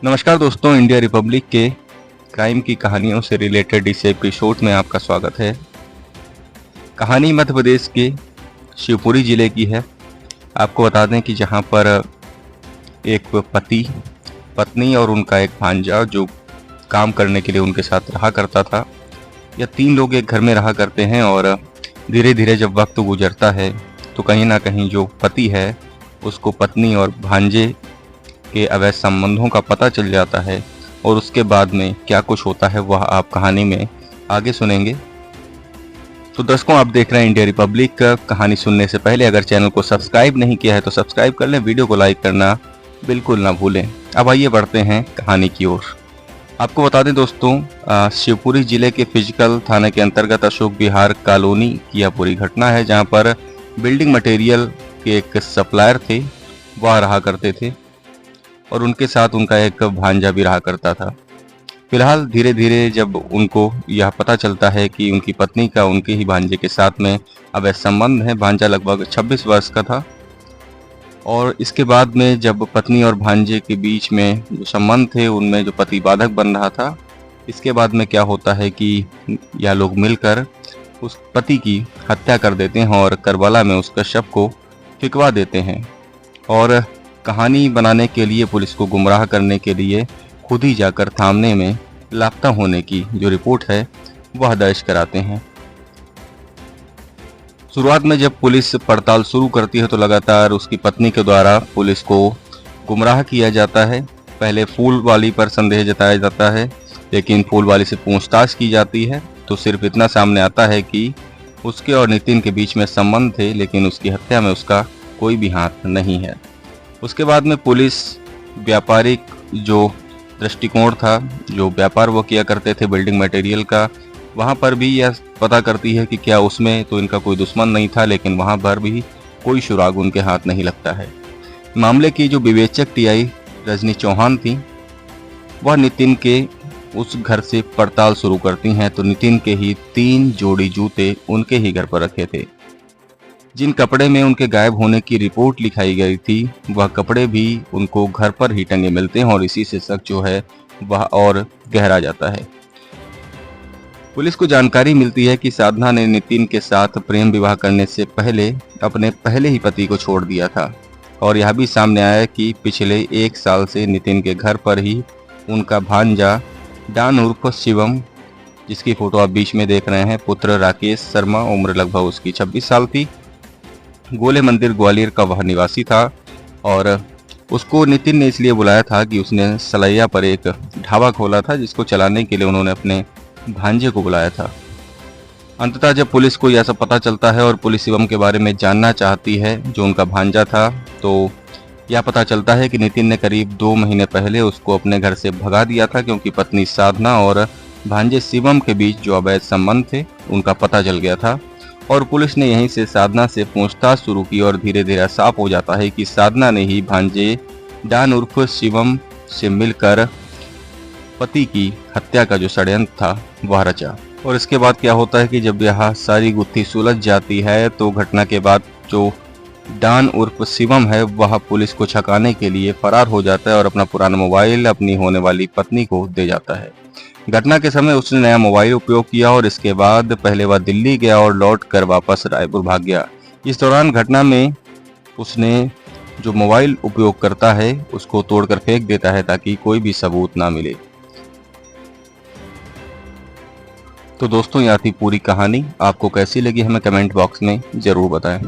नमस्कार दोस्तों, India Republic के क्राइम की कहानियों से रिलेटेड इस एपिसोड में आपका स्वागत है। कहानी मध्य प्रदेश के शिवपुरी जिले की है। आपको बता दें कि जहां पर एक पति, पत्नी और उनका एक भांजा जो काम करने के लिए उनके साथ रहा करता था, या 3 लोग एक घर में रहा करते हैं। और धीरे धीरे जब वक्त गुजरता है तो कहीं ना कहीं जो पति है उसको पत्नी और भांजे के अवैध संबंधों का पता चल जाता है। और उसके बाद में क्या कुछ होता है वह आप कहानी में आगे सुनेंगे। तो दर्शकों, आप देख रहे हैं इंडिया रिपब्लिक। कहानी सुनने से पहले अगर चैनल को सब्सक्राइब नहीं किया है तो सब्सक्राइब कर लें, वीडियो को लाइक करना बिल्कुल ना भूलें। अब आइए बढ़ते हैं कहानी की ओर। आपको बता दें दोस्तों, शिवपुरी जिले के फिजिकल थाने के अंतर्गत अशोक विहार कॉलोनी की यह पूरी घटना है, जहां पर बिल्डिंग मटेरियल के एक सप्लायर थे, वह रहा करते थे और उनके साथ उनका एक भांजा भी रहा करता था। फिलहाल धीरे धीरे जब उनको यह पता चलता है कि उनकी पत्नी का उनके ही भांजे के साथ में अवैध संबंध है, भांजा लगभग 26 वर्ष का था। और इसके बाद में जब पत्नी और भांजे के बीच में जो संबंध थे उनमें जो प्रतिबाधक बन रहा था, इसके बाद में क्या होता है कि यह लोग मिलकर उस पति की हत्या कर देते हैं और करबला में उसका शव को फिकवा देते हैं। और कहानी बनाने के लिए, पुलिस को गुमराह करने के लिए खुद ही जाकर थाने में लापता होने की जो रिपोर्ट है वह दर्ज कराते हैं। शुरुआत में जब पुलिस पड़ताल शुरू करती है तो लगातार उसकी पत्नी के द्वारा पुलिस को गुमराह किया जाता है। पहले फूल वाली पर संदेह जताया जाता है, लेकिन फूल वाली से पूछताछ की जाती है तो सिर्फ इतना सामने आता है कि उसके और नितिन के बीच में संबंध थे, लेकिन उसकी हत्या में उसका कोई भी हाथ नहीं है। उसके बाद में पुलिस व्यापारिक जो दृष्टिकोण था, जो व्यापार वो किया करते थे बिल्डिंग मटेरियल का, वहाँ पर भी यह पता करती है कि क्या उसमें तो इनका कोई दुश्मन नहीं था, लेकिन वहाँ पर भी कोई सुराग उनके हाथ नहीं लगता है। मामले की जो विवेचक टीआई रजनी चौहान थी, वह नितिन के उस घर से पड़ताल शुरू करती हैं तो नितिन के ही 3 जोड़ी जूते उनके ही घर पर रखे थे। जिन कपड़े में उनके गायब होने की रिपोर्ट लिखाई गई थी वह कपड़े भी उनको घर पर ही टंगे मिलते हैं और इसी से शक जो है वह और गहरा जाता है। पुलिस को जानकारी मिलती है कि साधना ने नितिन के साथ प्रेम विवाह करने से पहले अपने पहले ही पति को छोड़ दिया था। और यह भी सामने आया कि पिछले 1 साल से नितिन के घर पर ही उनका भांजा डॉन उर्फ शिवम, जिसकी फोटो आप बीच में देख रहे हैं, पुत्र राकेश शर्मा, उम्र लगभग उसकी 26 साल थी, गोले मंदिर ग्वालियर का वह निवासी था। और उसको नितिन ने इसलिए बुलाया था कि उसने सलैया पर एक ढाबा खोला था, जिसको चलाने के लिए उन्होंने अपने भांजे को बुलाया था। अंततः जब पुलिस को यह सब पता चलता है और पुलिस शिवम के बारे में जानना चाहती है, जो उनका भांजा था, तो यह पता चलता है कि नितिन ने करीब 2 महीने पहले उसको अपने घर से भगा दिया था, क्योंकि पत्नी साधना और भांजे शिवम के बीच जो अवैध संबंध थे उनका पता चल गया था। और पुलिस ने यहीं से साधना से पूछताछ शुरू की और धीरे धीरे साफ हो जाता है कि साधना ने ही भांजे डॉन उर्फ शिवम से मिलकर पति की हत्या का जो षड्यंत्र था वह रचा। और इसके बाद क्या होता है कि जब यह सारी गुत्थी सुलझ जाती है तो घटना के बाद जो डॉन उर्फ शिवम है वह पुलिस को छकाने के लिए फरार हो जाता है और अपना पुराना मोबाइल अपनी होने वाली पत्नी को दे जाता है। घटना के समय उसने नया मोबाइल उपयोग किया और इसके बाद पहले वह दिल्ली गया और लौट कर वापस रायपुर भाग गया। इस दौरान घटना में उसने जो मोबाइल उपयोग करता है उसको तोड़कर फेंक देता है ताकि कोई भी सबूत ना मिले। तो दोस्तों, यह थी पूरी कहानी। आपको कैसी लगी हमें कमेंट बॉक्स में जरूर बताएं।